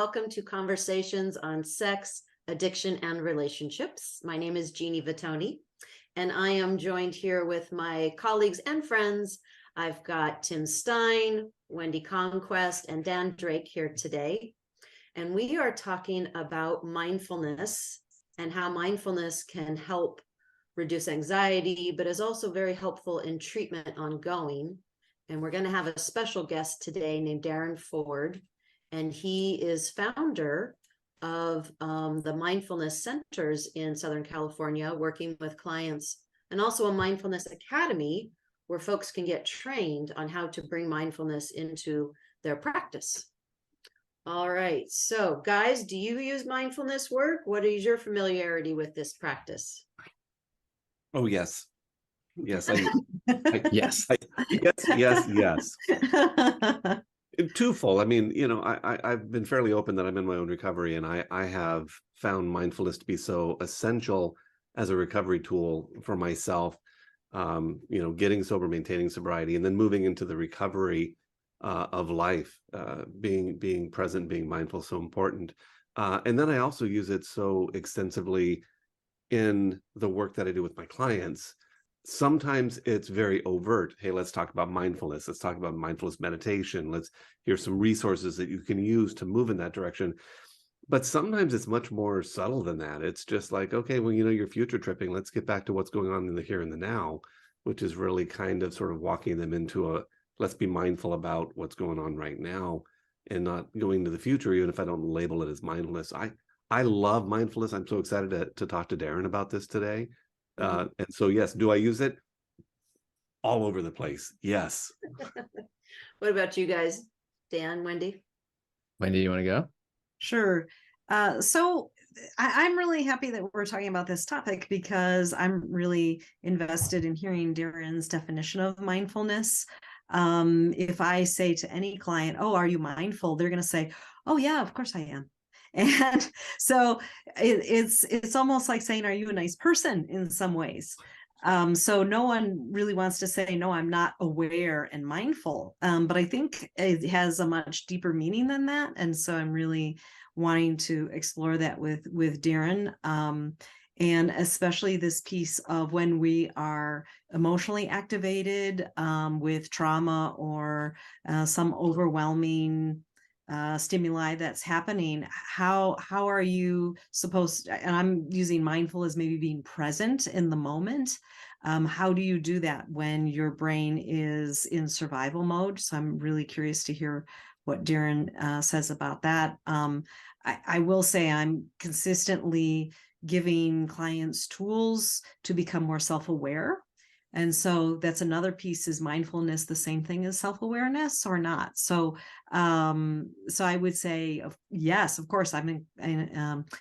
welcome to Conversations on Sex, Addiction, and Relationships. My name is Jeannie Vittoni, and I am joined here with my colleagues and friends. I've got Tim Stein, Wendy Conquest, and Dan Drake here today. And we are talking about mindfulness and how mindfulness can help reduce anxiety, but is also very helpful in treatment ongoing. And we're going to have a special guest today named Darrin Ford, and he is founder of the mindfulness centers in Southern California, working with clients, and also a mindfulness academy where folks can get trained on how to bring mindfulness into their practice. All right, so guys, do you use mindfulness work? What is your familiarity with this practice? Oh, yes. Yes. Yes. Yes. Twofold. I mean, I've been fairly open that I'm in my own recovery, and I have found mindfulness to be so essential as a recovery tool for myself, getting sober, maintaining sobriety, and then moving into the recovery of life, being present, being mindful, so important. And then I also use it so extensively in the work that I do with my clients. Sometimes it's very overt. Hey, let's talk about mindfulness. Let's talk about mindfulness meditation. Here's some resources that you can use to move in that direction. But sometimes it's much more subtle than that. It's just like, okay, well, you're future tripping. Let's get back to what's going on in the here and the now, which is really kind of sort of walking them into let's be mindful about what's going on right now and not going to the future, even if I don't label it as mindfulness. I love mindfulness. I'm so excited to talk to Darrin about this today. And so, yes, do I use it? All over the place. Yes. What about you guys? Dan, Wendy? Wendy, you want to go? Sure. So I'm really happy that we're talking about this topic because I'm really invested in hearing Darrin's definition of mindfulness. If I say to any client, "Oh, are you mindful?" they're going to say, "Oh, yeah, of course I am." And so it's almost like saying, "Are you a nice person?" in some ways. So no one really wants to say, "No, I'm not aware and mindful." But I think it has a much deeper meaning than that. And so I'm really wanting to explore that with Darrin. And especially this piece of when we are emotionally activated with trauma or some overwhelming stimuli that's happening. How are you supposed to, and I'm using mindful as maybe being present in the moment. How do you do that when your brain is in survival mode? So I'm really curious to hear what Darrin says about that. I will say I'm consistently giving clients tools to become more self-aware. And so that's another piece. Is mindfulness the same thing as self-awareness or not? So I would say, yes, of course, I'm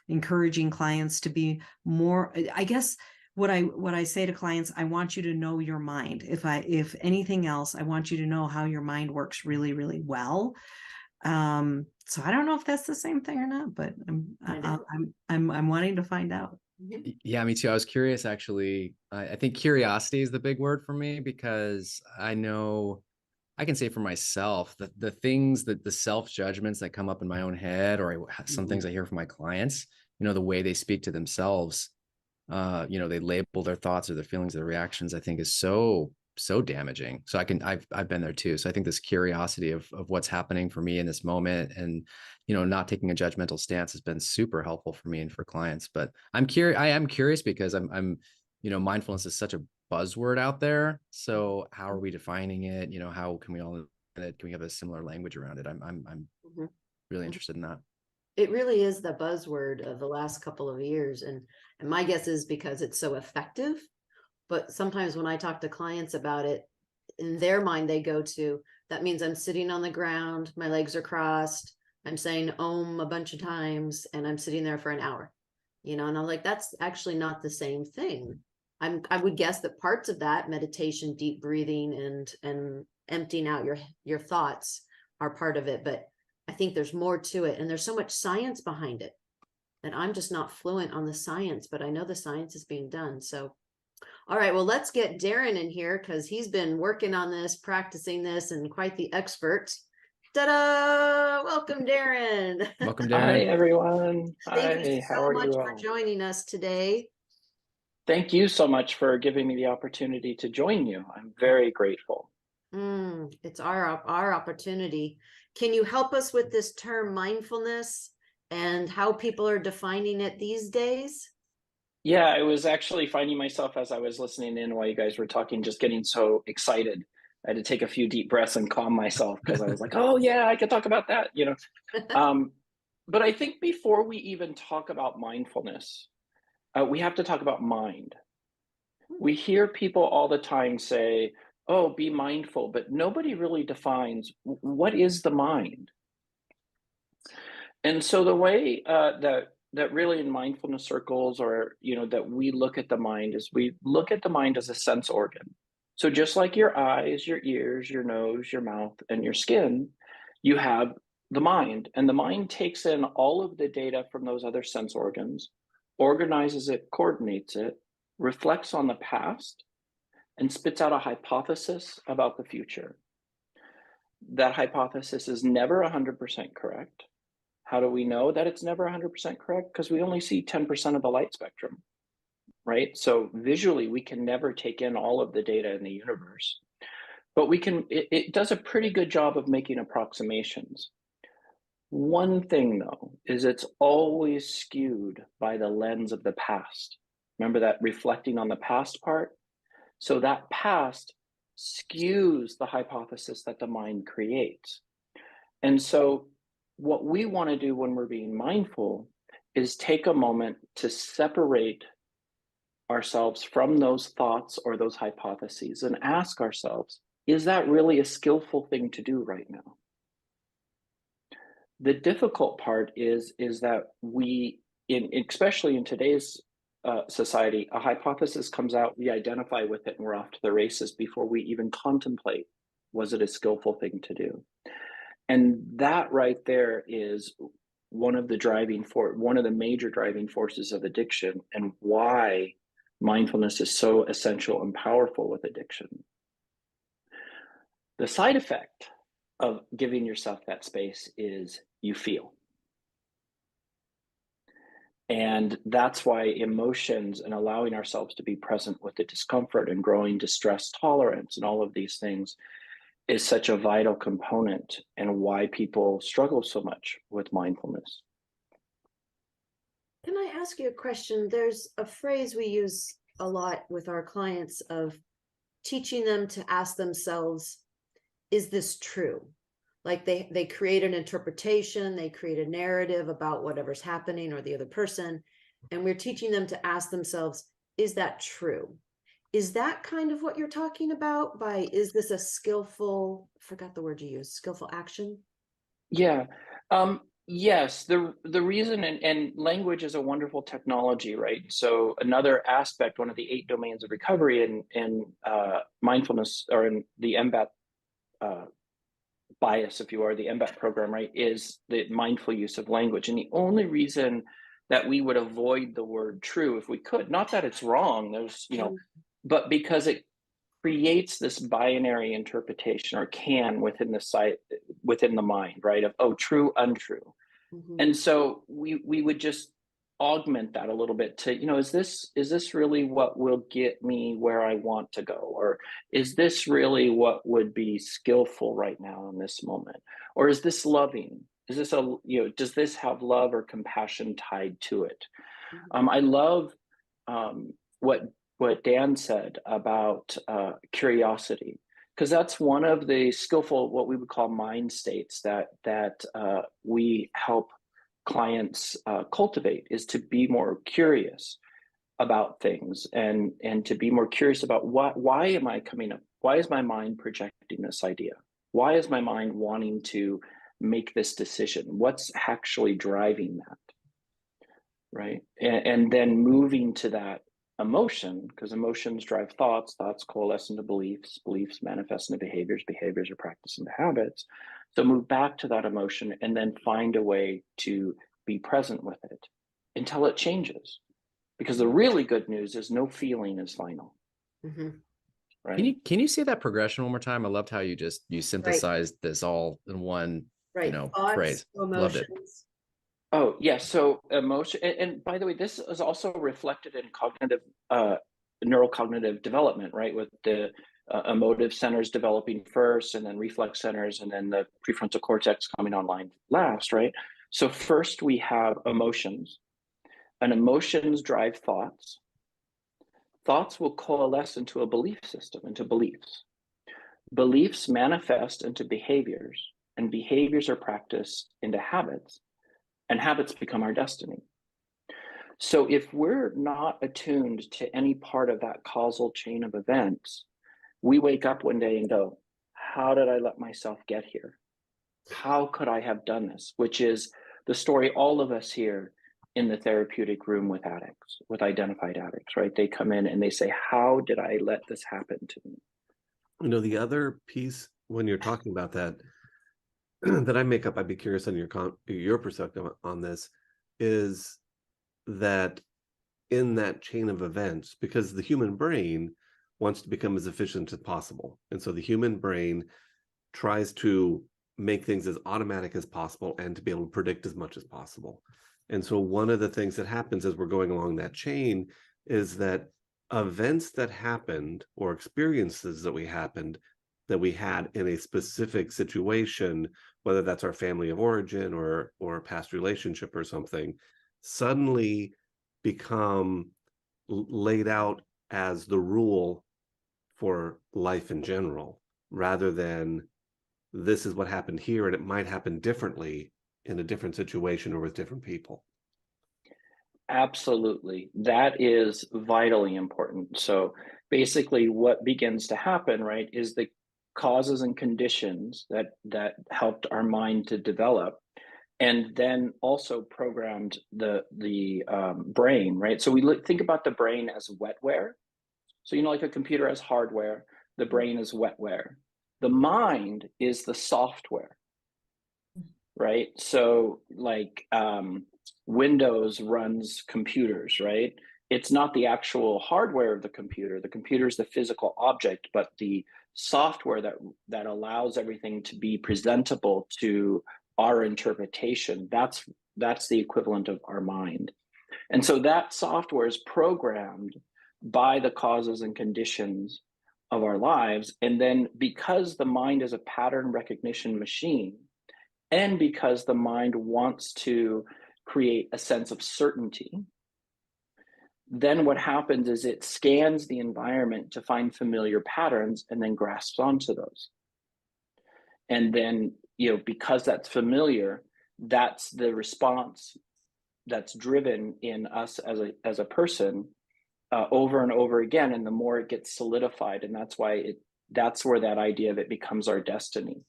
encouraging clients to be more, I guess, what I say to clients, I want you to know your mind. If anything else, I want you to know how your mind works really, really well. So I don't know if that's the same thing or not, but I'm wanting to find out. Yeah, me too. I was curious, actually. I think curiosity is the big word for me, because I know I can say for myself that the things that the self-judgments that come up in my own head, or some things I hear from my clients, the way they speak to themselves, they label their thoughts or their feelings, their reactions, I think is so damaging. So I've been there too. So I think this curiosity of what's happening for me in this moment, and not taking a judgmental stance, has been super helpful for me and for clients. But I am curious because I'm mindfulness is such a buzzword out there. So how are we defining it? How can we all, can we have a similar language around it? I'm really interested in that. It really is the buzzword of the last couple of years. And my guess is because it's so effective. But sometimes when I talk to clients about it, in their mind, they go to, that means I'm sitting on the ground, my legs are crossed, I'm saying Om a bunch of times, and I'm sitting there for an hour, and I'm like, that's actually not the same thing. I would guess that parts of that, meditation, deep breathing, and emptying out your thoughts, are part of it. But I think there's more to it, and there's so much science behind it that I'm just not fluent on the science, but I know the science is being done. So all right, well, let's get Darrin in here because he's been working on this, practicing this, and quite the expert. Ta-da! Welcome, Darrin. Welcome, Hi, Darrin. everyone. Thank you Hi, how so are much you for all? joining us today. Thank you so much for giving me the opportunity to join you. I'm very grateful. It's our opportunity. Can you help us with this term mindfulness and how people are defining it these days? Yeah, I was actually finding myself as I was listening in while you guys were talking, just getting so excited. I had to take a few deep breaths and calm myself because I was like, oh, yeah, I could talk about that, you know. But I think before we even talk about mindfulness, we have to talk about mind. We hear people all the time say, oh, be mindful, but nobody really defines what is the mind. And so the way that really in mindfulness circles, or that we look at the mind, is we look at the mind as a sense organ. So just like your eyes, your ears, your nose, your mouth, and your skin, you have the mind, and the mind takes in all of the data from those other sense organs, organizes it, coordinates it, reflects on the past, and spits out a hypothesis about the future. That hypothesis is never 100% correct. How do we know that it's never 100% correct? Because we only see 10% of the light spectrum, right? So visually, we can never take in all of the data in the universe, but it does a pretty good job of making approximations. One thing though, is it's always skewed by the lens of the past. Remember that reflecting on the past part? So that past skews the hypothesis that the mind creates. And so what we want to do when we're being mindful is take a moment to separate ourselves from those thoughts or those hypotheses and ask ourselves, is that really a skillful thing to do right now? The difficult part is that especially in today's society, a hypothesis comes out, we identify with it, and we're off to the races before we even contemplate, was it a skillful thing to do? And that right there is one of the major driving forces of addiction, and why mindfulness is so essential and powerful with addiction. The side effect of giving yourself that space is you feel. And that's why emotions and allowing ourselves to be present with the discomfort and growing distress tolerance and all of these things is such a vital component, and why people struggle so much with mindfulness. Can I ask you a question? There's a phrase we use a lot with our clients of teaching them to ask themselves, is this true? Like they create an interpretation, they create a narrative about whatever's happening or the other person, and we're teaching them to ask themselves, is that true? Is that kind of what you're talking about by, is this a skillful, forgot the word you used, skillful action? Yeah. Yes, the reason, and language is a wonderful technology, right? So another aspect, one of the 8 domains of recovery in mindfulness, or in the MBAT bias, if you are, the MBAT program, right, is the mindful use of language. And the only reason that we would avoid the word true if we could, not that it's wrong, but because it creates this binary interpretation, or can, within the mind, right, of, oh, true, untrue. And so we would just augment that a little bit to, is this really what will get me where I want to go? Or is this really what would be skillful right now in this moment? Or is this loving? Is this does this have love or compassion tied to it? I love what Dan said about curiosity, because that's one of the skillful, what we would call mind states that we help clients cultivate, is to be more curious about things, and to be more curious about why am I coming up? Why is my mind projecting this idea? Why is my mind wanting to make this decision? What's actually driving that? Right. And then moving to that emotion, because emotions drive thoughts, thoughts coalesce into beliefs, beliefs manifest into behaviors, behaviors are practiced into habits. So move back to that emotion, and then find a way to be present with it until it changes. Because the really good news is no feeling is final. right? Can you say that progression one more time? I loved how you synthesized this all in one, Right. Thoughts, phrase. Loved it. emotions. Oh, yeah. So emotion, and by the way, this is also reflected in cognitive, neurocognitive development, right? With the emotive centers developing first, and then reflex centers, and then the prefrontal cortex coming online last, right? So first we have emotions, and emotions drive thoughts. Thoughts will coalesce into a belief system, into beliefs. Beliefs manifest into behaviors, and behaviors are practiced into habits, and habits become our destiny. So if we're not attuned to any part of that causal chain of events, we wake up one day and go, how did I let myself get here? How could I have done this? Which is the story all of us hear in the therapeutic room with addicts, with identified addicts, right? They come in and they say, how did I let this happen to me? The other piece when you're talking about that, that I make up, I'd be curious on your perspective on this, is that in that chain of events, because the human brain wants to become as efficient as possible. And so the human brain tries to make things as automatic as possible and to be able to predict as much as possible. And so one of the things that happens as we're going along that chain is that events that happened or experiences that we had in a specific situation, whether that's our family of origin or a past relationship or something, suddenly become laid out as the rule for life in general, rather than this is what happened here and it might happen differently in a different situation or with different people. Absolutely. That is vitally important. So basically what begins to happen, right, is the causes and conditions that helped our mind to develop, and then also programmed the brain, right? So we think about the brain as wetware. So like a computer has hardware, the brain is wetware. The mind is the software, right? So like Windows runs computers, right? It's not the actual hardware of the computer. The computer is the physical object, but the software that allows everything to be presentable to our interpretation, that's the equivalent of our mind. And so that software is programmed by the causes and conditions of our lives. And then because the mind is a pattern recognition machine, and because the mind wants to create a sense of certainty, then what happens is it scans the environment to find familiar patterns and then grasps onto those. And then, because that's familiar, that's the response that's driven in us as a person over and over again. And the more it gets solidified, and that's where that idea of it becomes our destiny.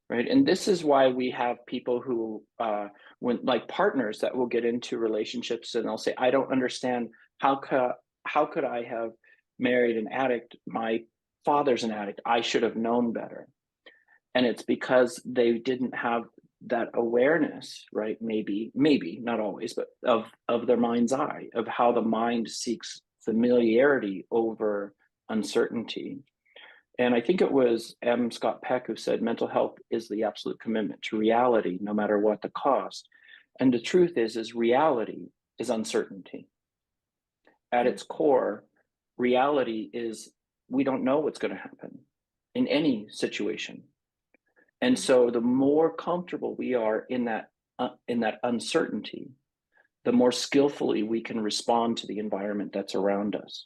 Right. And this is why we have people who, when like partners that will get into relationships and they'll say, I don't understand, how could I have married an addict? My father's an addict. I should have known better. And it's because they didn't have that awareness, right? Maybe, not always, but of their mind's eye, of how the mind seeks familiarity over uncertainty. And I think it was M. Scott Peck who said, mental health is the absolute commitment to reality, no matter what the cost. And the truth is reality is uncertainty. At its core, reality is we don't know what's going to happen in any situation. And so the more comfortable we are in that uncertainty, the more skillfully we can respond to the environment that's around us.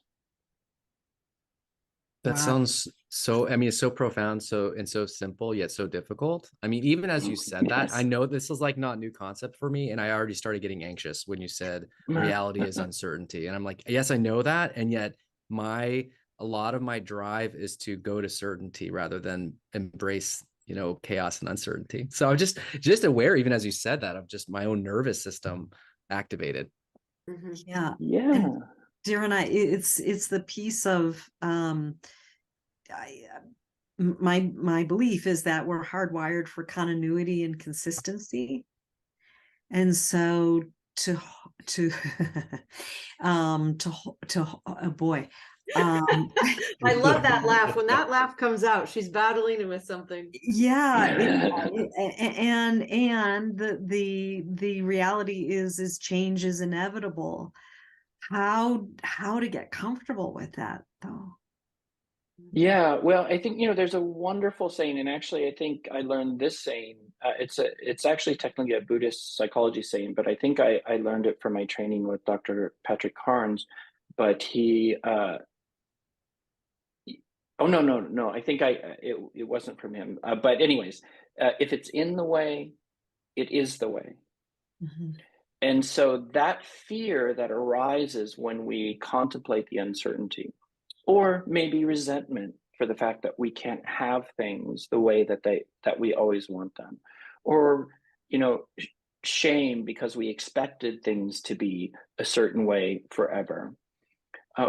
That sounds so, it's so profound, so simple, yet so difficult. Even as you said that, I know this is like not new concept for me. And I already started getting anxious when you said reality is uncertainty. And I'm like, yes, I know that. And yet a lot of my drive is to go to certainty rather than embrace, chaos and uncertainty. So I'm just aware, even as you said that, of just my own nervous system activated. Mm-hmm. Yeah. Yeah. And Darrin, it's the piece of my belief is that we're hardwired for continuity and consistency, and so oh boy, Um, I love that laugh. When that laugh comes out, she's battling with something. yeah, and the reality is change is inevitable. How to get comfortable with that though? Yeah, well, I think, there's a wonderful saying, and actually, I think I learned this saying. It's actually technically a Buddhist psychology saying, but I think I learned it from my training with Dr. Patrick Carnes. But oh no, I think it wasn't from him. But anyways, if it's in the way, it is the way. Mm-hmm. And so that fear that arises when we contemplate the uncertainty, or maybe resentment for the fact that we can't have things the way that we always want them, or shame because we expected things to be a certain way forever.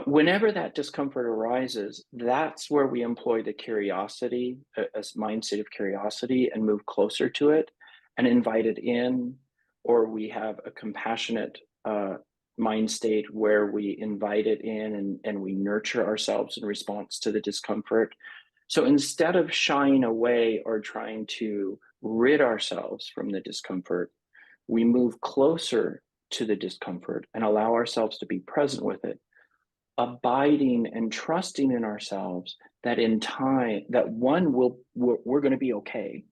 Whenever that discomfort arises, that's where we employ the curiosity, a mindset of curiosity, and move closer to it and invite it in. Or we have a compassionate mind state where we invite it in, and we nurture ourselves in response to the discomfort. So instead of shying away or trying to rid ourselves from the discomfort, we move closer to the discomfort and allow ourselves to be present with it, abiding and trusting in ourselves that in time, that we're going to be okay,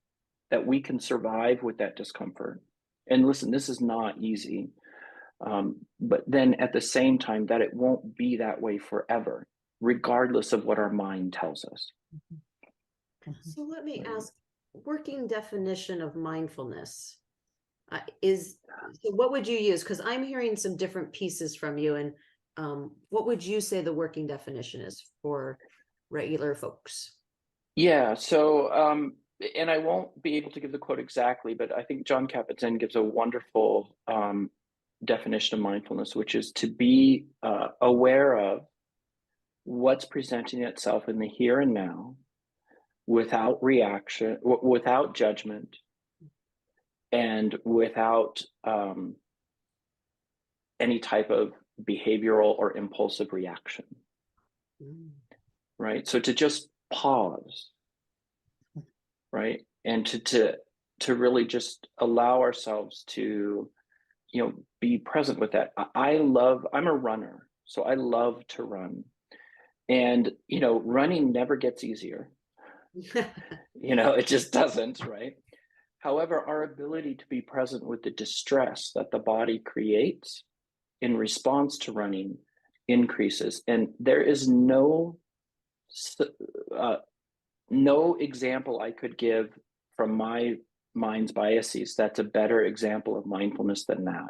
that we can survive with that discomfort. And listen, this is not easy, but then at the same time that it won't be that way forever, regardless of what our mind tells us. So let me ask, working definition of mindfulness is, so what would you use? Because I'm hearing some different pieces from you, and what would you say the working definition is for regular folks? Yeah, so and I won't be able to give the quote exactly, but I think John Kabat-Zinn gives a wonderful definition of mindfulness, which is to be aware of what's presenting itself in the here and now, without reaction, without judgment, and without any type of behavioral or impulsive reaction. Right? So to just pause, right? And to really just allow ourselves to, be present with that. I'm a runner, so I love to run. And, running never gets easier. It just doesn't, right? However, our ability to be present with the distress that the body creates in response to running increases. And there is no example I could give from my mind's biases that's a better example of mindfulness than that.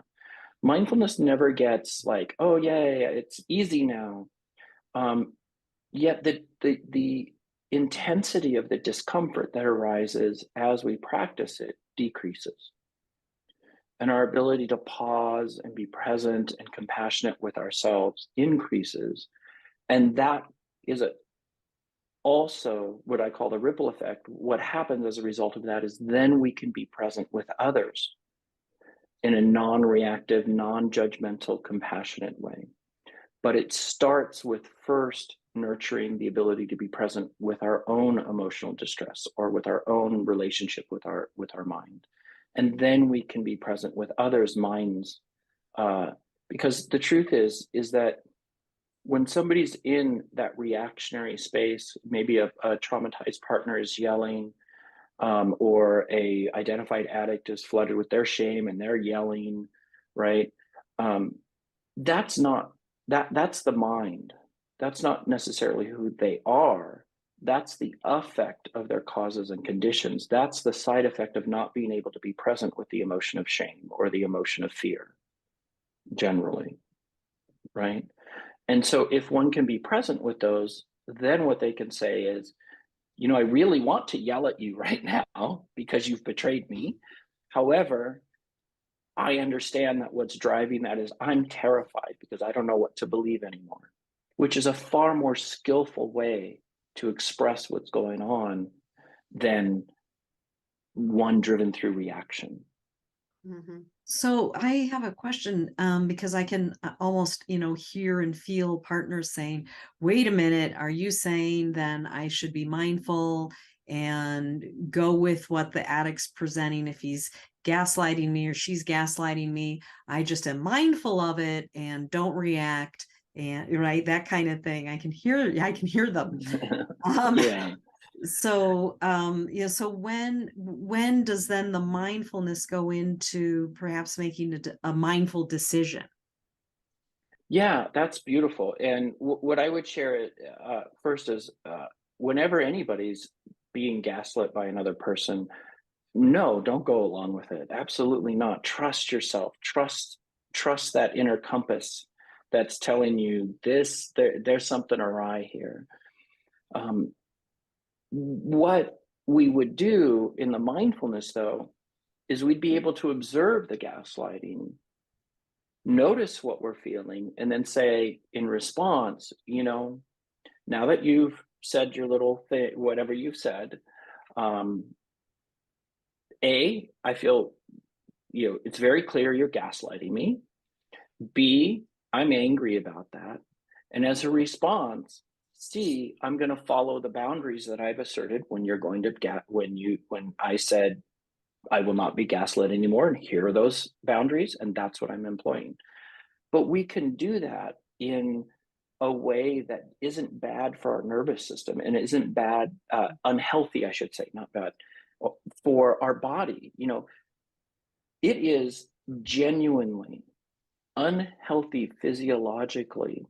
Mindfulness never gets like, oh yeah, it's easy now. Yet the intensity of the discomfort that arises as we practice it decreases. And our ability to pause and be present and compassionate with ourselves increases. And that is also what I call the ripple effect. What happens as a result of that is then we can be present with others in a non-reactive, non-judgmental, compassionate way. But it starts with first nurturing the ability to be present with our own emotional distress or with our own relationship with our mind. And then we can be present with others' minds. Because the truth is that when somebody's in that reactionary space, maybe a traumatized partner is yelling, or a identified addict is flooded with their shame and they're yelling, right? That's the mind. That's not necessarily who they are. That's the effect of their causes and conditions. That's the side effect of not being able to be present with the emotion of shame or the emotion of fear, generally, right? And so if one can be present with those, then what they can say is, I really want to yell at you right now because you've betrayed me. However, I understand that what's driving that is I'm terrified because I don't know what to believe anymore, which is a far more skillful way to express what's going on than one driven through reaction. Mhm. So I have a question, because I can almost, hear and feel partners saying, wait a minute, are you saying then I should be mindful and go with what the addict's presenting? If he's gaslighting me or she's gaslighting me, I just am mindful of it and don't react, and right, that kind of thing. I can hear them. Um, Yeah. so when does then the mindfulness go into perhaps making a mindful decision? Yeah, that's beautiful. And what I would share first is whenever anybody's being gaslit by another person, no, don't go along with it. Absolutely not. Trust yourself. Trust that inner compass that's telling you there's something awry here. Um, what we would do in the mindfulness, though, is we'd be able to observe the gaslighting, notice what we're feeling, and then say in response, now that you've said your little thing, whatever you've said, um, I feel, it's very clear you're gaslighting me. B, I'm angry about that. And as a response, C, I'm going to follow the boundaries that I've asserted when you're going to when I said I will not be gaslit anymore, and here are those boundaries, and that's what I'm employing. But we can do that in a way that isn't bad for our nervous system and isn't bad, unhealthy, I should say, not bad, for our body. It is genuinely unhealthy physiologically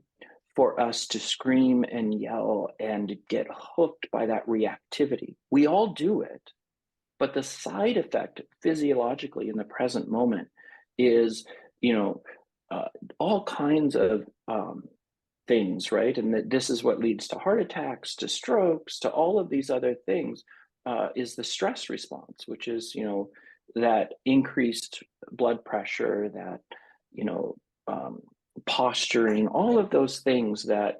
for us to scream and yell and get hooked by that reactivity. We all do it, but the side effect physiologically in the present moment is, you know, all kinds of things, right? And that this is what leads to heart attacks, to strokes, to all of these other things, is the stress response, which is, that increased blood pressure, that, you know, um, posturing, all of those things that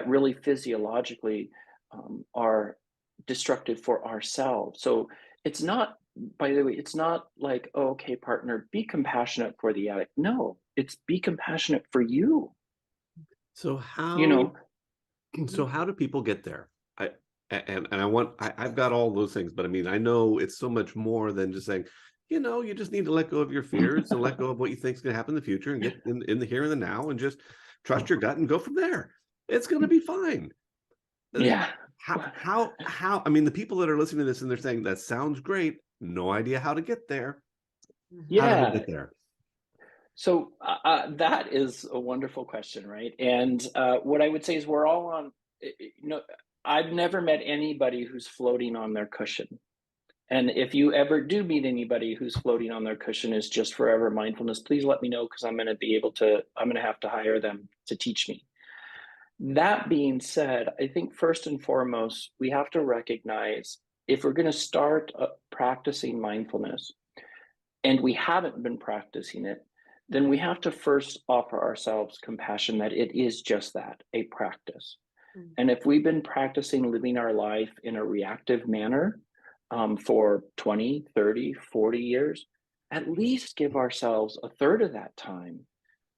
really physiologically are destructive for ourselves. So it's not, by the way, it's not like, oh, okay, partner, be compassionate for the addict. No, it's be compassionate for you. So You know, how do people get there? I've got all those things, but I mean, I know it's so much more than just saying, you just need to let go of your fears and let go of what you think is going to happen in the future and get in the here and the now and just trust your gut and go from there. It's going to be fine. yeah. I mean, the people that are listening to this and they're saying that sounds great, no idea how to get there. How do they Yeah. get there? So that is a wonderful question, right? And what I would say is we're all on, I've never met anybody who's floating on their cushion. And if you ever do meet anybody who's floating on their cushion is just forever mindfulness, please let me know, because I'm going to have to hire them to teach me. That being said, I think first and foremost, we have to recognize if we're going to start practicing mindfulness and we haven't been practicing it, then we have to first offer ourselves compassion that it is just that, a practice. And if we've been practicing living our life in a reactive manner for 20, 30, 40 years, at least give ourselves a third of that time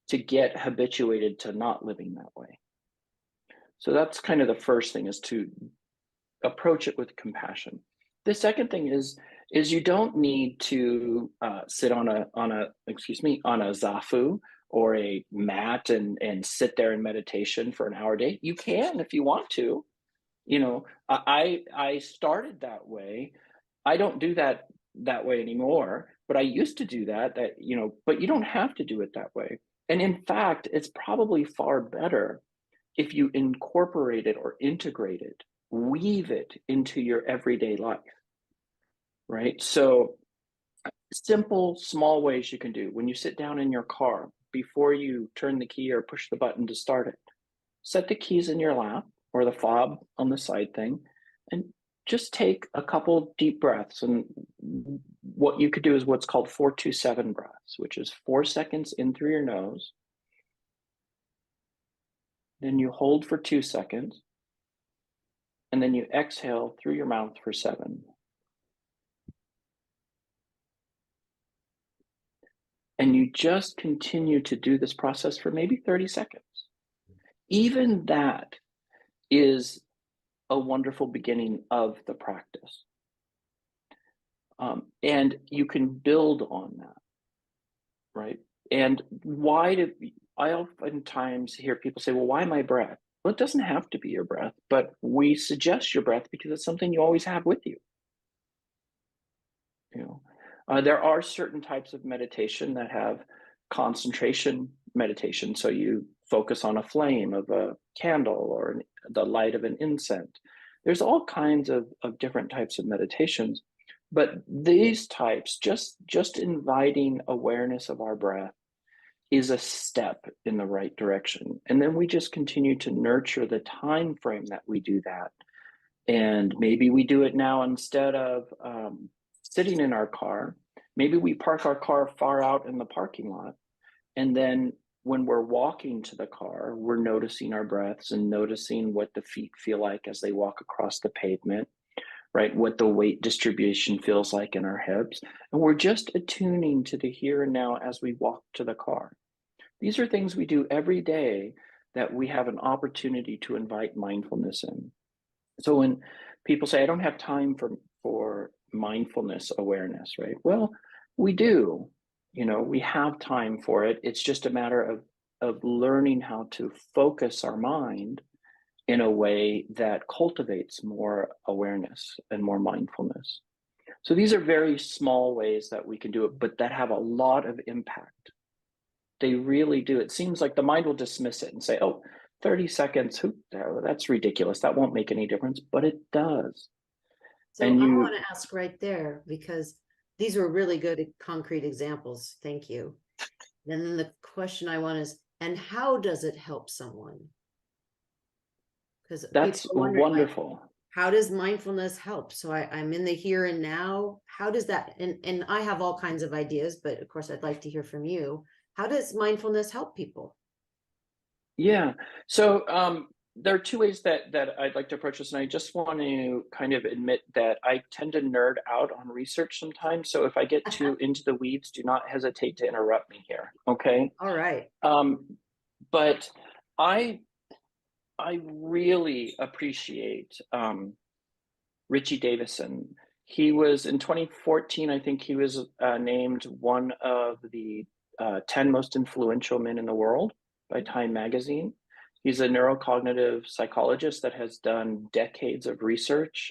to get habituated to not living that way. So that's kind of the first thing, is to approach it with compassion. The second thing is you don't need to sit on a zafu or a mat and sit there in meditation for an hour a day. You can if you want to. I started that way. I don't do that way anymore, but I used to do that, but you don't have to do it that way. And in fact, it's probably far better if you incorporate it or integrate it, weave it into your everyday life, right? So simple, small ways you can do. When you sit down in your car, before you turn the key or push the button to start it, set the keys in your lap or the fob on the side thing, and just take a couple deep breaths. And what you could do is what's called 4-2-7 breaths, which is 4 seconds in through your nose. Then you hold for 2 seconds. And then you exhale through your mouth for 7. And you just continue to do this process for maybe 30 seconds. Even that is a wonderful beginning of the practice. And you can build on that, right? And I oftentimes hear people say, well, why my breath? Well, it doesn't have to be your breath, but we suggest your breath because it's something you always have with you. There are certain types of meditation that have concentration meditation. So you focus on a flame of a candle or the light of an incense. There's all kinds of different types of meditations, but these types, just inviting awareness of our breath is a step in the right direction. And then we just continue to nurture the time frame that we do that. And maybe we do it now instead of sitting in our car. Maybe we park our car far out in the parking lot. And then when we're walking to the car, we're noticing our breaths and noticing what the feet feel like as they walk across the pavement, right? What the weight distribution feels like in our hips. And we're just attuning to the here and now as we walk to the car. These are things we do every day that we have an opportunity to invite mindfulness in. So when people say, I don't have time for mindfulness awareness, right? Well, we do, we have time for it. It's just a matter of learning how to focus our mind in a way that cultivates more awareness and more mindfulness. So these are very small ways that we can do it, but that have a lot of impact. They really do. It seems like the mind will dismiss it and say, oh, 30 seconds, that's ridiculous. That won't make any difference, but it does. So I want to ask right there, because these were really good concrete examples. Thank you. And then the question I want is, and how does it help someone? Because that's wonderful. Like, how does mindfulness help? So I'm in the here and now. How does that, and I have all kinds of ideas, but of course I'd like to hear from you. How does mindfulness help people? Yeah. So there are two ways that I'd like to approach this. And I just want to kind of admit that I tend to nerd out on research sometimes. So if I get too into the weeds, do not hesitate to interrupt me here. Okay. All right. But I really appreciate Richie Davison. He was in 2014, I think he was named one of the 10 most influential men in the world by Time magazine. He's a neurocognitive psychologist that has done decades of research,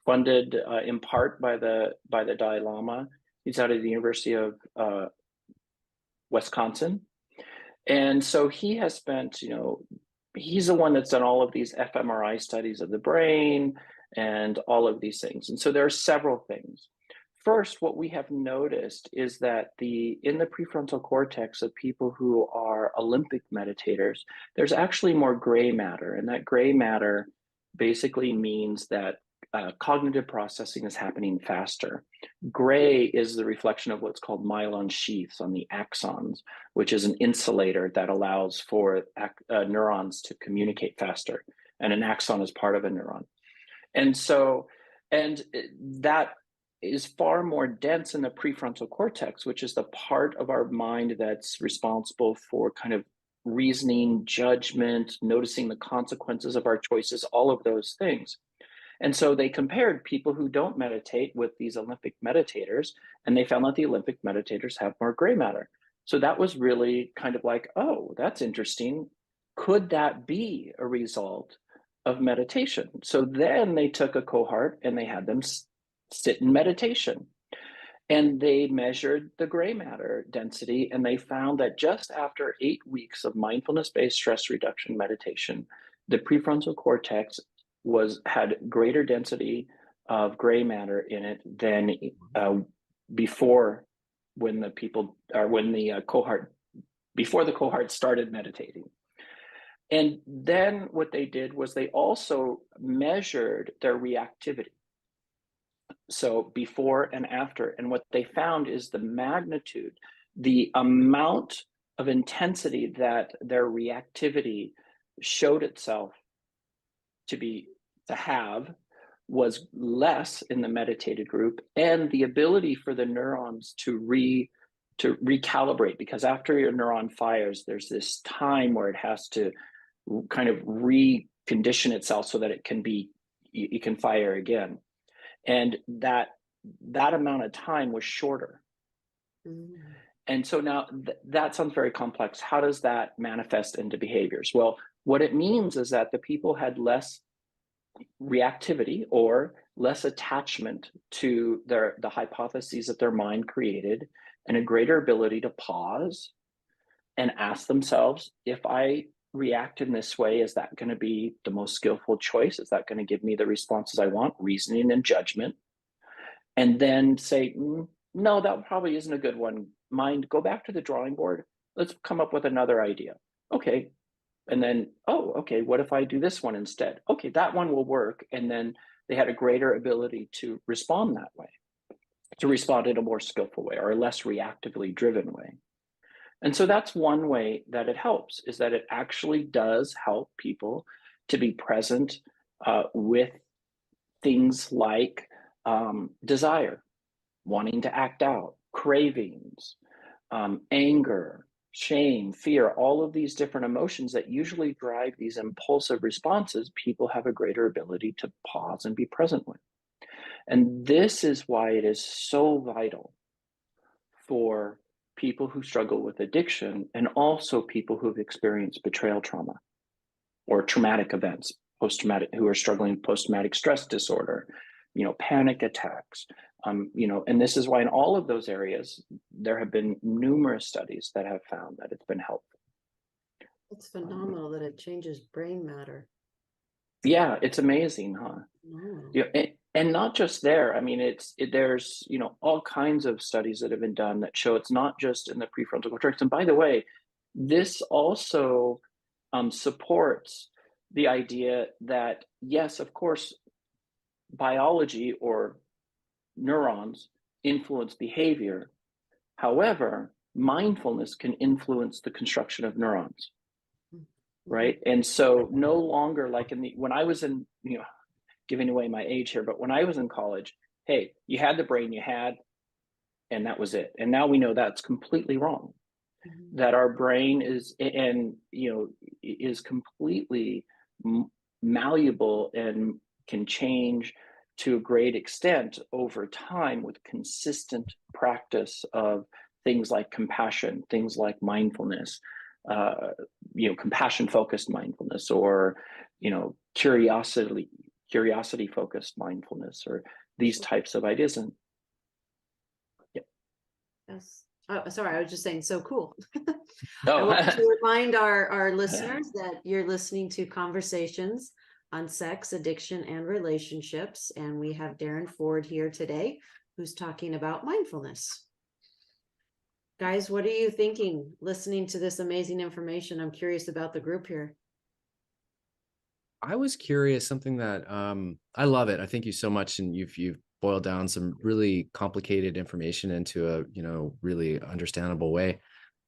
funded in part by the Dalai Lama. He's out of the University of Wisconsin. And so he has spent, he's the one that's done all of these fMRI studies of the brain and all of these things. And so there are several things. First, what we have noticed is that in the prefrontal cortex of people who are Olympic meditators, there's actually more gray matter. And that gray matter basically means that cognitive processing is happening faster. Gray is the reflection of what's called myelin sheaths on the axons, which is an insulator that allows for neurons to communicate faster. And an axon is part of a neuron. And that is far more dense in the prefrontal cortex, which is the part of our mind that's responsible for kind of reasoning, judgment, noticing the consequences of our choices, all of those things. And so they compared people who don't meditate with these Olympic meditators, and they found that the Olympic meditators have more gray matter. So that was really kind of like, oh, that's interesting. Could that be a result of meditation? So then they took a cohort and they had them sit in meditation. And they measured the gray matter density, and they found that just after 8 weeks of mindfulness-based stress reduction meditation, the prefrontal cortex had greater density of gray matter in it than before the cohort started meditating. And then what they did was they also measured their reactivity. So before and after, and what they found is the magnitude, the amount of intensity that their reactivity showed itself to have was less in the meditated group, and the ability for the neurons to to recalibrate, because after your neuron fires, there's this time where it has to kind of recondition itself so that it can fire again. And that amount of time was shorter. And so now that sounds very complex. How does that manifest into behaviors? Well, what it means is that the people had less reactivity or less attachment to the hypotheses that their mind created, and a greater ability to pause and ask themselves, if I react in this way, is that going to be the most skillful choice? Is that going to give me the responses I want? Reasoning and judgment. And then say, no, that probably isn't a good one. Mind, go back to the drawing board. Let's come up with another idea. Okay. And then, oh, okay, what if I do this one instead? Okay, that one will work. And then they had a greater ability to respond that way, to respond in a more skillful way or a less reactively driven way. And so that's one way that it helps, is that it actually does help people to be present with things like desire, wanting to act out, cravings, anger, shame, fear, all of these different emotions that usually drive these impulsive responses. People have a greater ability to pause and be present with. And this is why it is so vital for people who struggle with addiction, and also people who've experienced betrayal trauma or traumatic events, who are struggling with post-traumatic stress disorder, panic attacks, and this is why in all of those areas, there have been numerous studies that have found that it's been helpful. It's phenomenal that it changes brain matter. Yeah, it's amazing, huh? And not just there. I mean, there's all kinds of studies that have been done that show it's not just in the prefrontal cortex. And by the way, this also supports the idea that, yes, of course, biology or neurons influence behavior. However, mindfulness can influence the construction of neurons, right? And so no longer like when I was in, giving away my age here, but when I was in college, hey, you had the brain you had, and that was it. And now we know that's completely wrong. That our brain is completely malleable and can change to a great extent over time with consistent practice of things like compassion, things like mindfulness, compassion-focused mindfulness, or curiosity-focused mindfulness, or these types of ideas. And yes. Oh, sorry, I was just saying, so cool. Oh. I want to remind our listeners that you're listening to Conversations on Sex, Addiction, and Relationships. And we have Darrin Ford here today, who's talking about mindfulness. Guys, what are you thinking listening to this amazing information? I'm curious about the group here. I was curious, something that I love it. I thank you so much. And you've boiled down some really complicated information into a, really understandable way.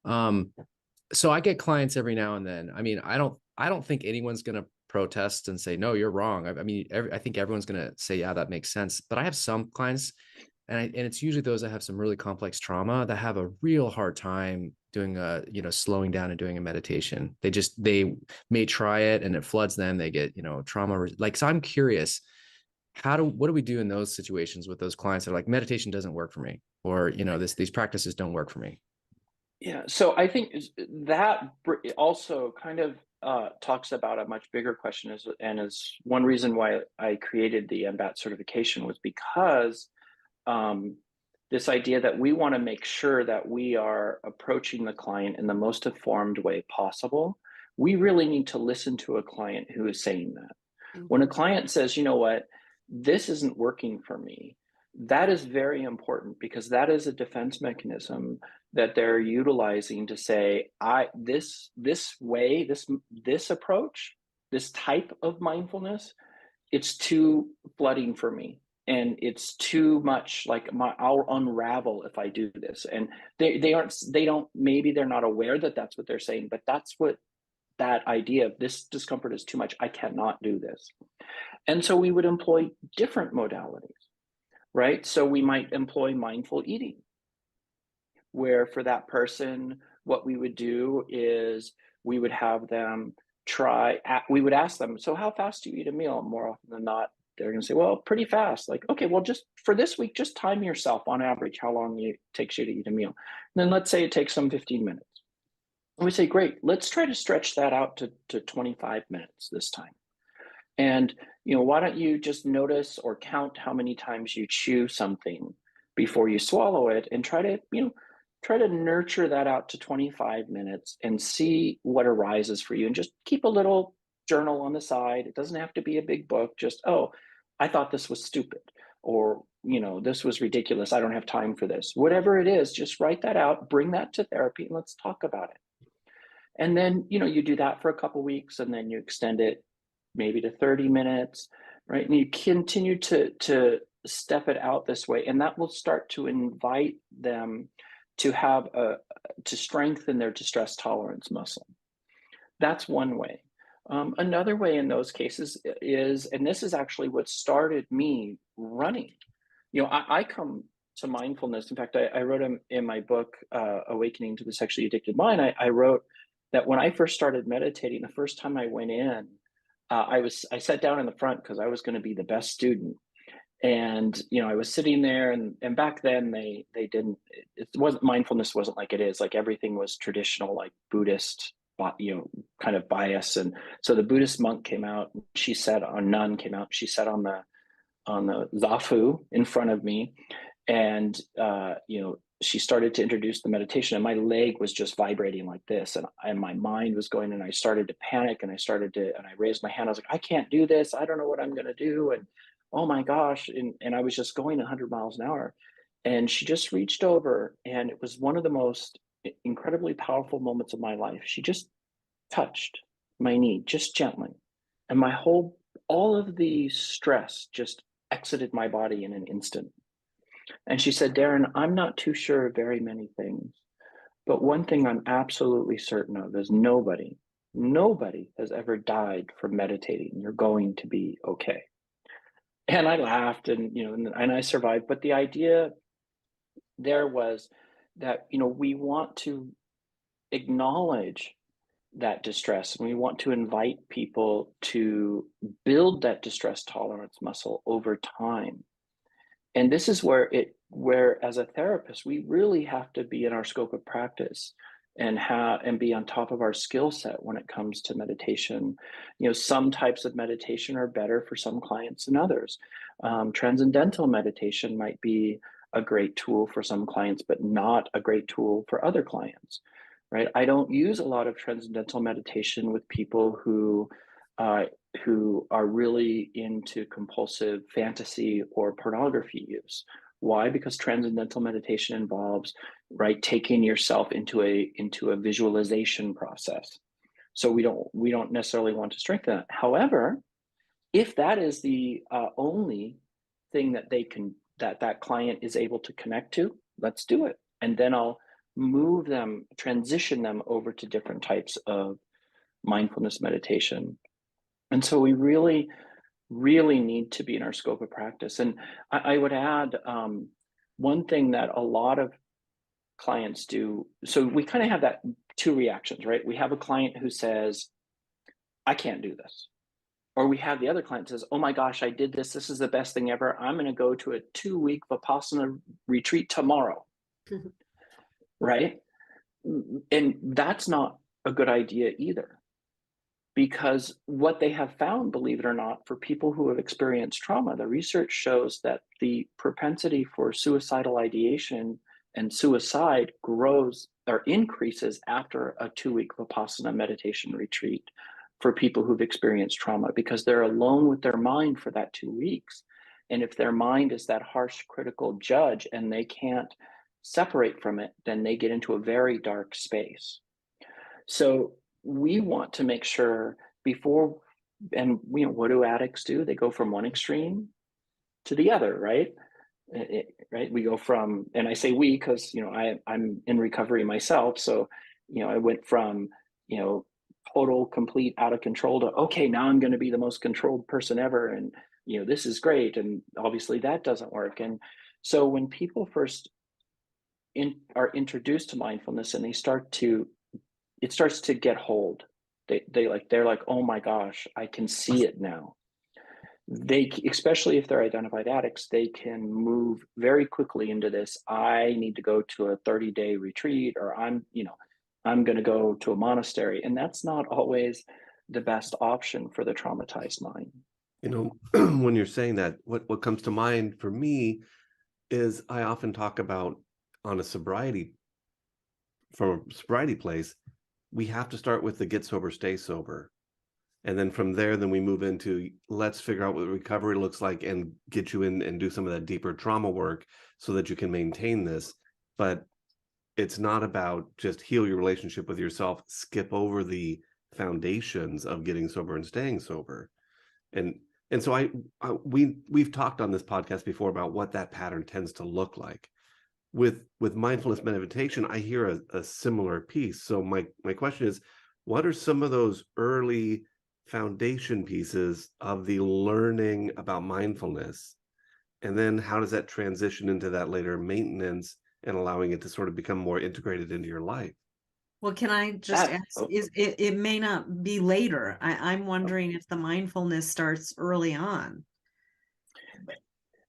So I get clients every now and then. I mean, I don't think anyone's going to protest and say, no, you're wrong. I mean, I think everyone's going to say, yeah, that makes sense. But I have some clients, and it's usually those that have some really complex trauma that have a real hard time doing slowing down and doing a meditation. They may try it and it floods them. They get, trauma. So I'm curious, what do we do in those situations with those clients that are like, meditation doesn't work for me, or, these practices don't work for me? Yeah, so I think that also kind of talks about a much bigger question, and is one reason why I created the MBAT certification, was because this idea that we want to make sure that we are approaching the client in the most informed way possible. We really need to listen to a client who is saying that. When a client says, you know what, this isn't working for me, that is very important, because that is a defense mechanism that they're utilizing to say, this approach, this type of mindfulness, it's too flooding for me, and it's too much like I'll unravel if I do this. And maybe they're not aware that that's what they're saying, but that's what that idea of this discomfort is too much. I cannot do this. And so we would employ different modalities, right? So we might employ mindful eating. where for that person, what we would do is we would have them we would ask them, so how fast do you eat a meal? More often than not, they're going to say, well, pretty fast. Like, okay, well, just for this week, just time yourself on average how long it takes you to eat a meal. And then let's say it takes them 15 minutes. And we say, great, let's try to stretch that out to 25 minutes this time. And, why don't you just notice or count how many times you chew something before you swallow it, and try to nurture that out to 25 minutes and see what arises for you. And just keep a little journal on the side. It doesn't have to be a big book. Just, oh, I thought this was stupid, or, this was ridiculous. I don't have time for this. Whatever it is, just write that out, bring that to therapy, and let's talk about it. And then, you do that for a couple weeks, and then you extend it maybe to 30 minutes, right? And you continue to step it out this way. And that will start to invite them to to strengthen their distress tolerance muscle. That's one way. Another way in those cases is, and this is actually what started me running. I come to mindfulness. In fact, I wrote in my book, Awakening to the Sexually Addicted Mind, I wrote that when I first started meditating, the first time I went in, I sat down in the front because I was going to be the best student. And, I was sitting there, and back then mindfulness wasn't like it is. Like, everything was traditional, like Buddhist, kind of bias. And so the Buddhist monk came out, nun came out, she sat on the zafu in front of me. And, she started to introduce the meditation, and my leg was just vibrating like this. And my mind was going, and I started to panic, and I raised my hand. I was like, I can't do this. I don't know what I'm going to do. And oh my gosh. And I was just going 100 miles an hour. And she just reached over, and it was one of the most incredibly powerful moments of my life. She just touched my knee, just gently. And all of the stress just exited my body in an instant. And she said, Darrin, I'm not too sure of very many things, but one thing I'm absolutely certain of is nobody has ever died from meditating. You're going to be okay. And I laughed, and I survived. But the idea there was that, we want to acknowledge that distress, and we want to invite people to build that distress tolerance muscle over time. And this is where as a therapist, we really have to be in our scope of practice and be on top of our skill set when it comes to meditation. Some types of meditation are better for some clients than others. Transcendental meditation might be a great tool for some clients, but not a great tool for other clients, right? I don't use a lot of transcendental meditation with people who are really into compulsive fantasy or pornography use. Why? Because transcendental meditation involves, right, taking yourself into a visualization process. So we don't necessarily want to strengthen that. However, if that is the only thing that client is able to connect to, let's do it. And then I'll transition them over to different types of mindfulness meditation. And so we really, really need to be in our scope of practice. And I would add one thing that a lot of clients do. So we kind of have that two reactions, right? We have a client who says, I can't do this. Or we have the other client who says, oh my gosh, I did this. This is the best thing ever. I'm going to go to a 2-week Vipassana retreat tomorrow. Right? And that's not a good idea either. Because what they have found, believe it or not, for people who have experienced trauma, the research shows that the propensity for suicidal ideation and suicide grows or increases after a 2-week Vipassana meditation retreat for people who've experienced trauma, because they're alone with their mind for that 2 weeks. And if their mind is that harsh, critical judge and they can't separate from it, then they get into a very dark space. So we want to make sure what do addicts do? They go from one extreme to the other, right? Right. We go from, and I say we because I'm in recovery myself. So I went from total, complete, out of control to okay, now I'm going to be the most controlled person ever, and this is great. And obviously that doesn't work. And so when people first are introduced to mindfulness and it starts to get hold. They're like, oh my gosh, I can see it now. Especially if they're identified addicts, they can move very quickly into this. I need to go to a 30-day retreat, or I'm going to go to a monastery. And that's not always the best option for the traumatized mind. When you're saying that, what comes to mind for me is I often talk about from a sobriety place, we have to start with the get sober, stay sober. And then from there, then we move into let's figure out what recovery looks like and get you in and do some of that deeper trauma work so that you can maintain this. But it's not about just heal your relationship with yourself, skip over the foundations of getting sober and staying sober. And so we've talked on this podcast before about what that pattern tends to look like. With mindfulness meditation, I hear a similar piece. So my question is, what are some of those early foundation pieces of the learning about mindfulness? And then how does that transition into that later maintenance and allowing it to sort of become more integrated into your life? Well, can I just ask, it may not be later. I'm wondering if the mindfulness starts early on.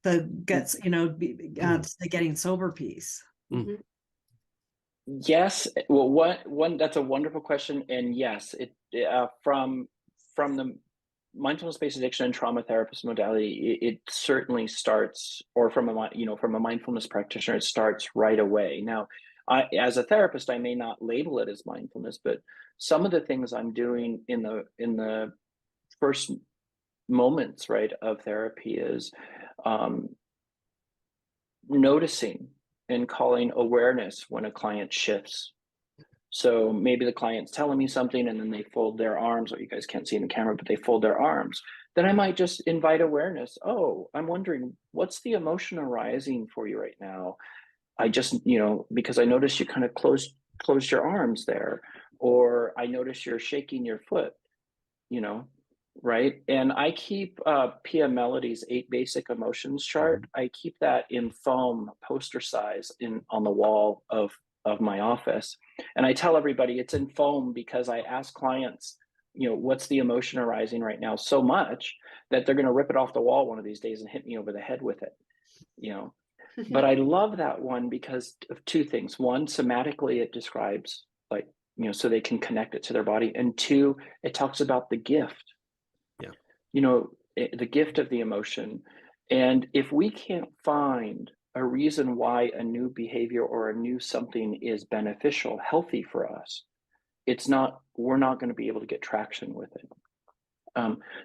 The getting sober piece. Mm-hmm. Yes. Well, one that's a wonderful question, and yes, from the mindfulness-based addiction and trauma therapist modality, it certainly starts, or from a mindfulness practitioner, it starts right away. Now, as a therapist, I may not label it as mindfulness, but some of the things I'm doing in the first moments, right, of therapy is noticing and calling awareness when a client shifts. So maybe the client's telling me something and then they fold their arms, or you guys can't see in the camera, but they fold their arms. Then I might just invite awareness. Oh, I'm wondering, what's the emotion arising for you right now? I just, because I noticed you kind of closed your arms there, or I noticed you're shaking your foot, right? And I keep PM Melody's 8 basic emotions chart. I keep that in foam poster size on the wall of my office. And I tell everybody it's in foam because I ask clients, what's the emotion arising right now, so much that they're going to rip it off the wall one of these days and hit me over the head with it, But I love that one because of 2 things. One, somatically, it describes so they can connect it to their body. And 2, it talks about the gift. The gift of the emotion. And if we can't find a reason why a new behavior or a new something is beneficial, healthy for us, we're not going to be able to get traction with it.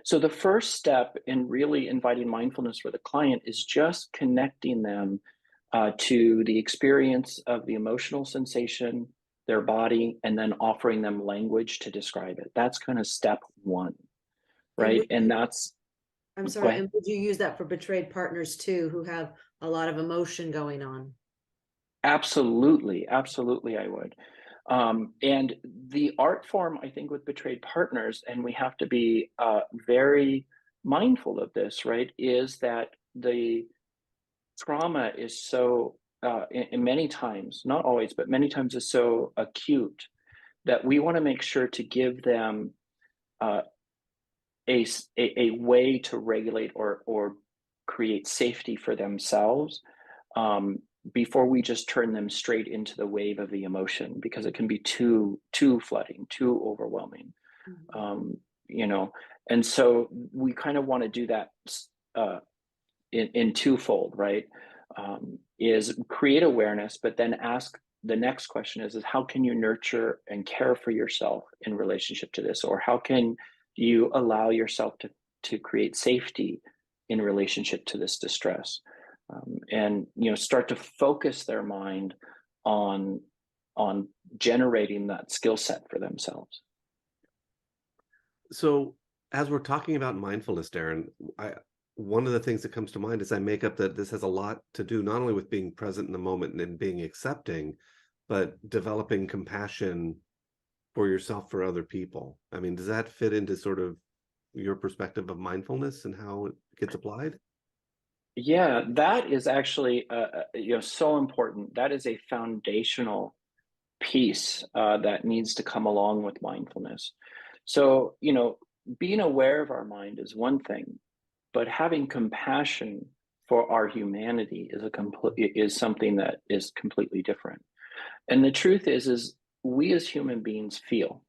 So the first step in really inviting mindfulness for the client is just connecting them to the experience of the emotional sensation, their body, and then offering them language to describe it. That's kind of step 1. Right. And that's, I'm sorry. And would you use that for betrayed partners too, who have a lot of emotion going on? Absolutely. Absolutely. I would. And the art form, I think, with betrayed partners, and we have to be very mindful of this, right, is that the trauma is so, in many times, not always, but many times is so acute that we want to make sure to give them a way to regulate or create safety for themselves before we just turn them straight into the wave of the emotion, because it can be too flooding, too overwhelming. And so we kind of want to do that in twofold, right? Is create awareness, but then ask the next question is how can you nurture and care for yourself in relationship to this? Or how can you allow yourself to create safety in relationship to this distress? And start to focus their mind on generating that skill set for themselves. So as we're talking about mindfulness, Darrin, one of the things that comes to mind is I make up that this has a lot to do not only with being present in the moment and being accepting, but developing compassion for yourself, for other people. I mean, does that fit into sort of your perspective of mindfulness and how it gets applied? Yeah, that is actually so important. That is a foundational piece that needs to come along with mindfulness. So, being aware of our mind is one thing, but having compassion for our humanity is something that is completely different. And the truth is we as human beings feel.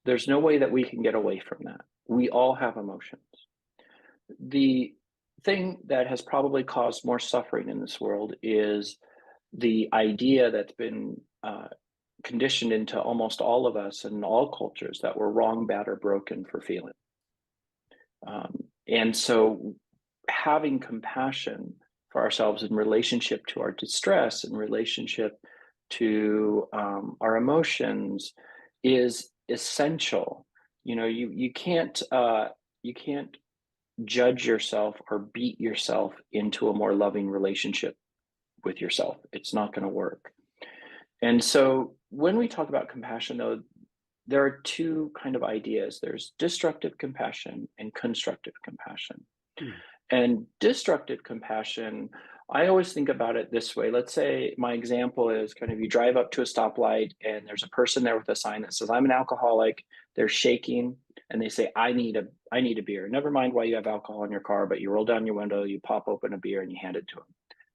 There's no way that we can get away from that. We all have emotions. The thing that has probably caused more suffering in this world is the idea that's been conditioned into almost all of us and all cultures that we're wrong, bad, or broken for feeling. And so having compassion for ourselves in relationship to our distress, in relationship to our emotions is essential. You can't judge yourself or beat yourself into a more loving relationship with yourself. It's not going to work. And so when we talk about compassion, though, there are two kind of ideas. There's destructive compassion and constructive compassion. And destructive compassion, I always think about it this way. Let's say my example is kind of you drive up to a stoplight and there's a person there with a sign that says, I'm an alcoholic. They're shaking and they say, I need a beer. Never mind why you have alcohol in your car, but you roll down your window, you pop open a beer and you hand it to them.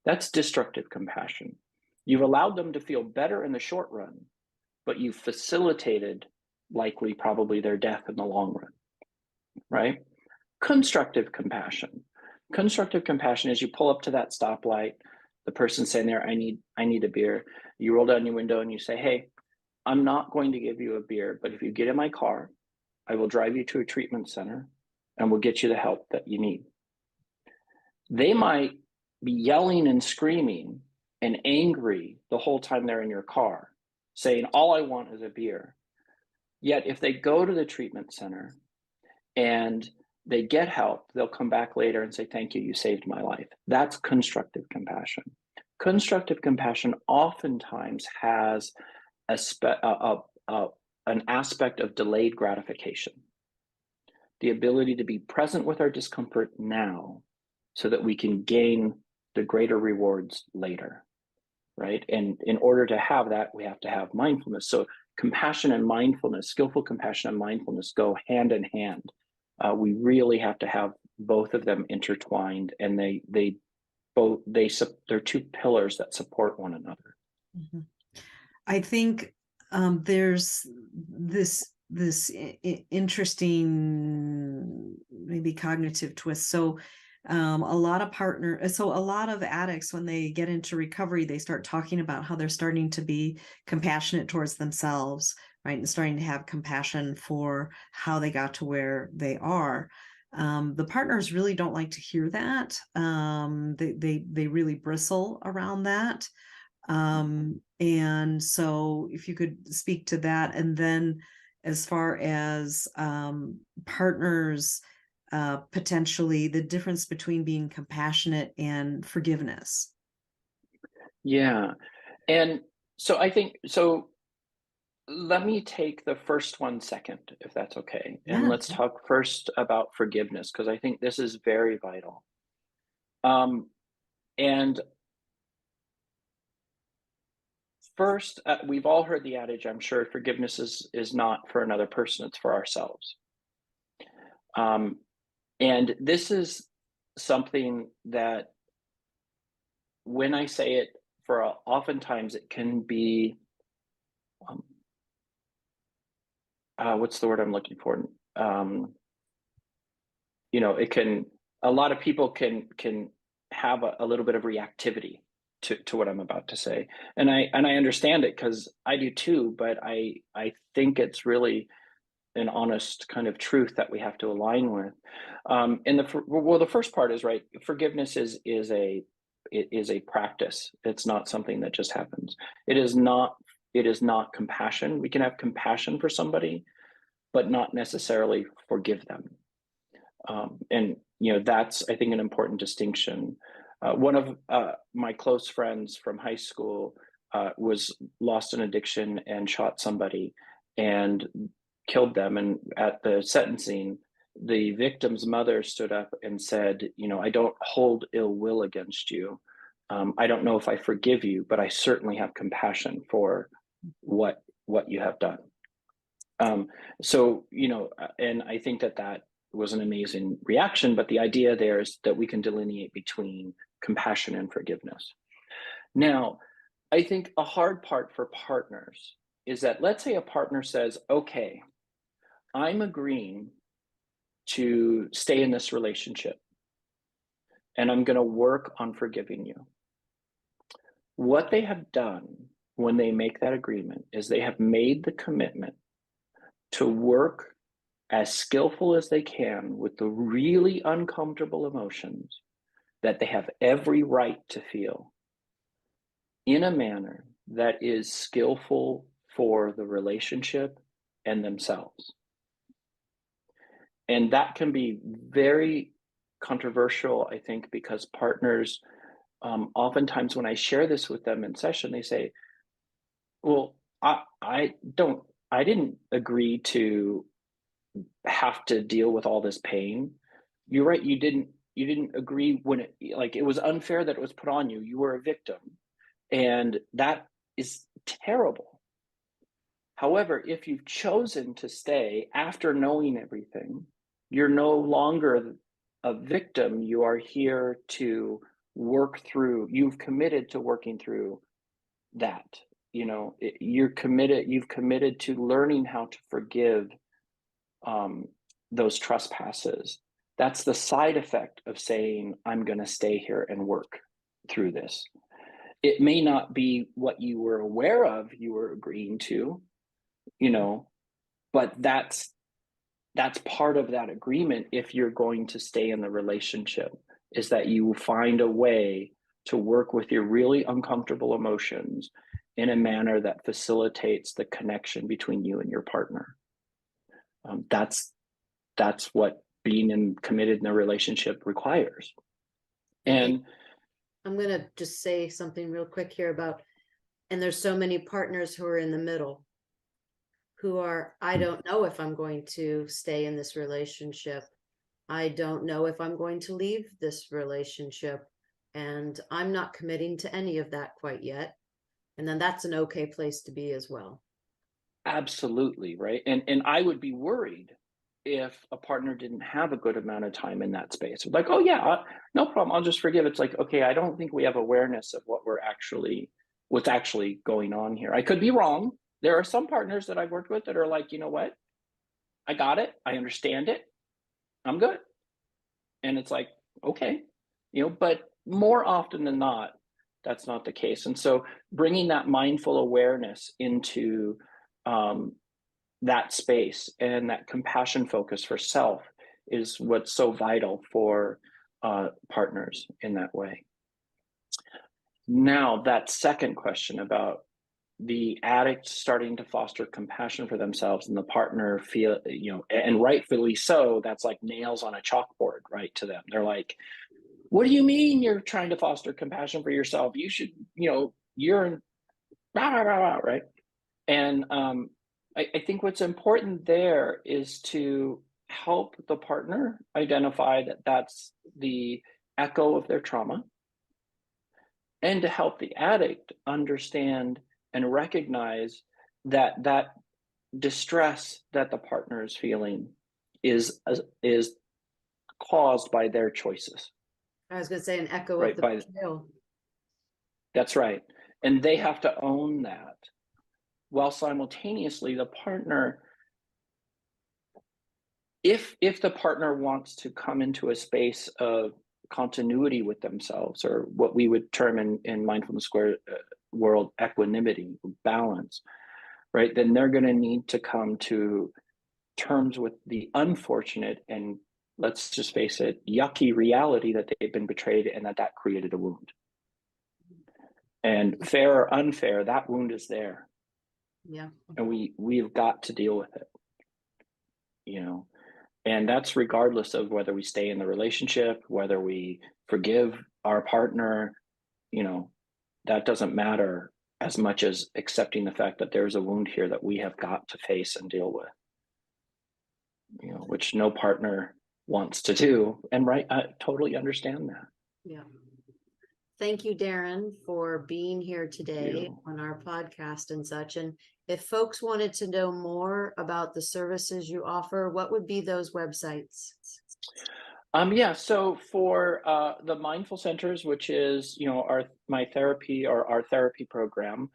That's destructive compassion. You've allowed them to feel better in the short run, but you've facilitated likely probably their death in the long run, right? Constructive compassion. Constructive compassion is you pull up to that stoplight, the person's saying there, I need a beer. You roll down your window and you say, hey, I'm not going to give you a beer, but if you get in my car, I will drive you to a treatment center and we'll get you the help that you need. They might be yelling and screaming and angry the whole time they're in your car, saying, all I want is a beer. Yet if they go to the treatment center and they get help, they'll come back later and say, thank you, you saved my life. That's constructive compassion. Constructive compassion oftentimes has an aspect of delayed gratification, the ability to be present with our discomfort now so that we can gain the greater rewards later, right? And in order to have that, we have to have mindfulness. So compassion and mindfulness, skillful compassion and mindfulness go hand in hand. We really have to have both of them intertwined, and they're two pillars that support one another. Mm-hmm. I think there's this interesting maybe cognitive twist. So a lot of addicts, when they get into recovery, they start talking about how they're starting to be compassionate towards themselves, right? And starting to have compassion for how they got to where they are. The partners really don't like to hear that. They really bristle around that. And so if you could speak to that, and then as far as partners, potentially the difference between being compassionate and forgiveness. Yeah. And so I think, let me take the first one second, if that's okay. And let's talk first about forgiveness, because I think this is very vital. And first, we've all heard the adage, I'm sure, forgiveness is not for another person, it's for ourselves. And this is something that, when I say it, oftentimes it can be, what's the word I'm looking for? A lot of people can have a little bit of reactivity to what I'm about to say. And I understand it, because I do too, but I think it's really an honest kind of truth that we have to align with. And the first part is right. Forgiveness is a practice. It's not something that just happens. It is not compassion. We can have compassion for somebody, but not necessarily forgive them. And that's, I think, an important distinction. One of my close friends from high school was lost in addiction and shot somebody and killed them. And at the sentencing, the victim's mother stood up and said, you know, I don't hold ill will against you. I don't know if I forgive you, but I certainly have compassion for what you have done. So, you know, and I think that that was an amazing reaction, but the idea there is that we can delineate between compassion and forgiveness. Now, I think a hard part for partners is that, let's say a partner says, okay, I'm agreeing to stay in this relationship and I'm going to work on forgiving you. What they have done when they make that agreement is they have made the commitment to work as skillful as they can with the really uncomfortable emotions that they have every right to feel in a manner that is skillful for the relationship and themselves. And that can be very controversial, I think, because partners, oftentimes when I share this with them in session, they say, well, I didn't agree to have to deal with all this pain. You're right, you didn't agree when it was unfair that it was put on you. You were a victim. And that is terrible. However, if you've chosen to stay after knowing everything, you're no longer a victim. You are here to work through, you've committed to working through that. You know, you've committed to learning how to forgive those trespasses. That's the side effect of saying, I'm going to stay here and work through this. It may not be what you were aware of, you were agreeing to, you know, but that's part of that agreement. If you're going to stay in the relationship, is that you find a way to work with your really uncomfortable emotions in a manner that facilitates the connection between you and your partner. That's what being committed in a relationship requires. And I'm going to just say something real quick here about, and there's so many partners who are in the middle, who are, I don't know if I'm going to stay in this relationship. I don't know if I'm going to leave this relationship. And I'm not committing to any of that quite yet. And then that's an okay place to be as well. Absolutely, right? And I would be worried if a partner didn't have a good amount of time in that space. Like, oh yeah, no problem, I'll just forgive. It's like, okay, I don't think we have awareness of what's actually going on here. I could be wrong. There are some partners that I've worked with that are like, you know what? I got it. I understand it. I'm good. And it's like, okay, you know, but more often than not, that's not the case. And so bringing that mindful awareness into that space and that compassion focus for self is what's so vital for partners in that way. Now, that second question about the addict starting to foster compassion for themselves and the partner feel, you know, and rightfully so, that's like nails on a chalkboard, right, to them. They're like, what do you mean you're trying to foster compassion for yourself? You should, you know, you're right? And I think what's important there is to help the partner identify that that's the echo of their trauma, and to help the addict understand and recognize that that distress that the partner is feeling is caused by their choices. I was going to say an echo right, of the betrayal. That's right. And they have to own that, while simultaneously the partner, if the partner wants to come into a space of continuity with themselves, or what we would term in mindfulness world equanimity, balance, right, then they're going to need to come to terms with the unfortunate and, let's just face it, yucky reality that they've been betrayed and that created a wound. And fair or unfair, that wound is there. Yeah. And we've got to deal with it, you know. And that's regardless of whether we stay in the relationship, whether we forgive our partner, you know, that doesn't matter as much as accepting the fact that there's a wound here that we have got to face and deal with. which no partner wants to do. And right, I totally understand that. Yeah. Thank you, Darrin, for being here today you. on our podcast and such. And if folks wanted to know more about the services you offer, what would be those websites? Yeah, so for the Mindful Centers, which is, my therapy or our therapy program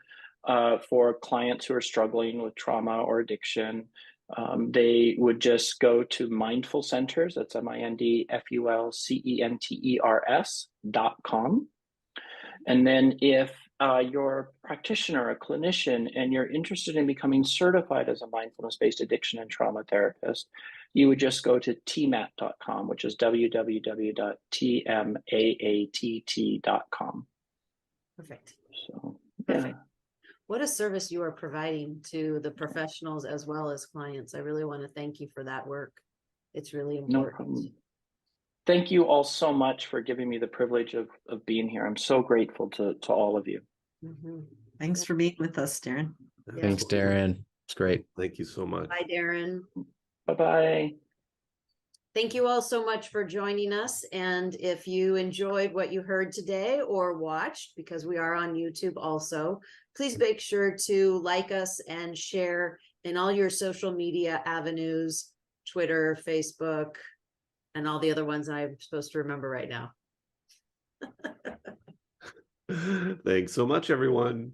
for clients who are struggling with trauma or addiction, they would just go to Mindful Centers, that's MindfulCenters.com. And then if you're a practitioner, a clinician, and you're interested in becoming certified as a mindfulness-based addiction and trauma therapist, you would just go to tmat.com, which is www.tmatt.com. Perfect. So, Perfect. yeah. What a service you are providing to the professionals as well as clients. I really want to thank you for that work. It's really No important. problem. Thank you all so much for giving me the privilege of being here. I'm so grateful to all of you. Mm-hmm. Thanks for being with us, Darrin. Yeah. Thanks, Darrin. It's great. Thank you so much. Bye, Darrin. Bye-bye. Thank you all so much for joining us. And if you enjoyed what you heard today or watched, because we are on YouTube also, please make sure to like us and share in all your social media avenues, Twitter, Facebook, and all the other ones I'm supposed to remember right now. Thanks so much, everyone.